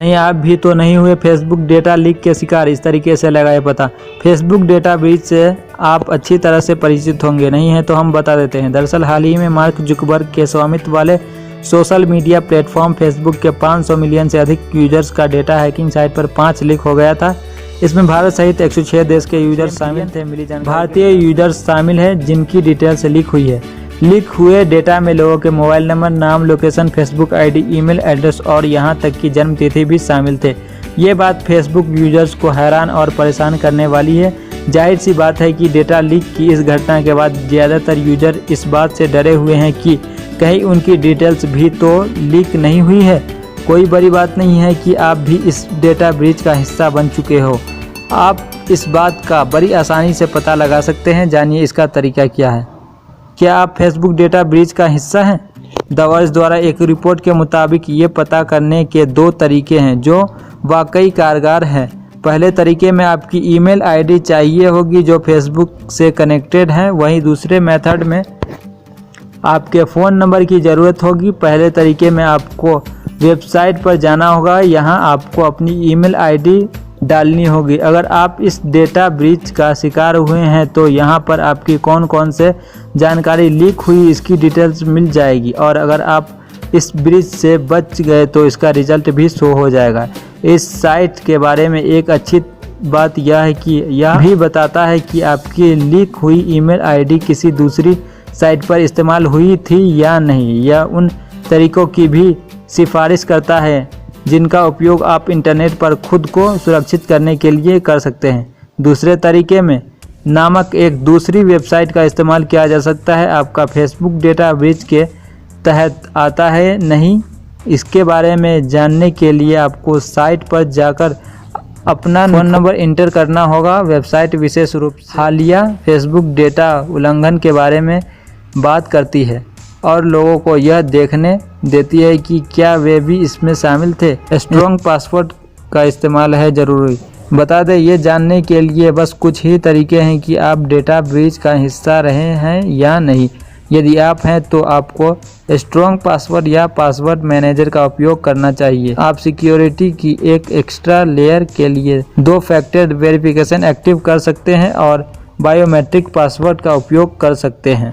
नहीं, आप भी तो नहीं हुए फेसबुक डेटा लीक के शिकार। इस तरीके से लगाए पता। फेसबुक डेटा ब्रीच से आप अच्छी तरह से परिचित होंगे, नहीं है तो हम बता देते हैं। दरअसल हाल ही में मार्क जुकरबर्ग के स्वामित्व वाले सोशल मीडिया प्लेटफॉर्म फेसबुक के 500 मिलियन से अधिक यूजर्स का डेटा हैकिंग साइट पर 5 लीक हो गया था। इसमें भारत सहित 106 देश के यूजर्स शामिल थे। मिली जानकारी भारतीय यूजर्स शामिल हैं जिनकी डिटेल्स लीक हुई है। लीक हुए डेटा में लोगों के मोबाइल नंबर, नाम, location, Facebook ID, email address और यहां तक कि जन्म तिथि भी शामिल थे। ये बात फेसबुक यूजर्स को हैरान और परेशान करने वाली है। जाहिर सी बात है कि डेटा लीक की इस घटना के बाद ज़्यादातर यूजर इस बात से डरे हुए हैं कि कहीं उनकी डिटेल्स भी तो लीक नहीं हुई है। कोई बड़ी बात नहीं है कि आप भी इस डेटा ब्रीच का हिस्सा बन चुके हो। आप इस बात का बड़ी आसानी से पता लगा सकते हैं। जानिए इसका तरीका क्या है। क्या आप फेसबुक डेटा ब्रीच का हिस्सा हैं? द वर्ज द्वारा एक रिपोर्ट के मुताबिक ये पता करने के 2 तरीके हैं जो वाकई कारगर हैं। पहले तरीके में आपकी ईमेल आईडी चाहिए होगी जो फेसबुक से कनेक्टेड है। वहीं दूसरे मेथड में आपके फ़ोन नंबर की ज़रूरत होगी। पहले तरीके में आपको वेबसाइट पर जाना होगा। यहाँ आपको अपनी ईमेल आईडी डालनी होगी। अगर आप इस डेटा ब्रीच का शिकार हुए हैं तो यहाँ पर आपकी कौन कौन से जानकारी लीक हुई इसकी डिटेल्स मिल जाएगी और अगर आप इस ब्रीच से बच गए तो इसका रिजल्ट भी शो हो जाएगा। इस साइट के बारे में एक अच्छी बात यह है कि यह भी बताता है कि आपकी लीक हुई ईमेल आईडी किसी दूसरी साइट पर इस्तेमाल हुई थी या नहीं। यह उन तरीकों की भी सिफारिश करता है जिनका उपयोग आप इंटरनेट पर खुद को सुरक्षित करने के लिए कर सकते हैं। दूसरे तरीके में नामक एक दूसरी वेबसाइट का इस्तेमाल किया जा सकता है। आपका फेसबुक डेटा ब्रीच के तहत आता है नहीं। इसके बारे में जानने के लिए आपको साइट पर जाकर अपना फ़ोन नंबर इंटर करना होगा। वेबसाइट विशेष रूप से हालिया फेसबुक डेटा उल्लंघन के बारे में बात करती है और लोगों को यह देखने देती है कि क्या वे भी इसमें शामिल थे। स्ट्रॉन्ग पासवर्ड का इस्तेमाल है ज़रूरी। बता दें, ये जानने के लिए बस कुछ ही तरीके हैं कि आप डेटा ब्रीच का हिस्सा रहे हैं या नहीं। यदि आप हैं तो आपको स्ट्रॉन्ग पासवर्ड या पासवर्ड मैनेजर का उपयोग करना चाहिए। आप सिक्योरिटी की एक एक्स्ट्रा लेयर के लिए 2 फैक्टर वेरिफिकेशन एक्टिव कर सकते हैं और बायोमेट्रिक पासवर्ड का उपयोग कर सकते हैं।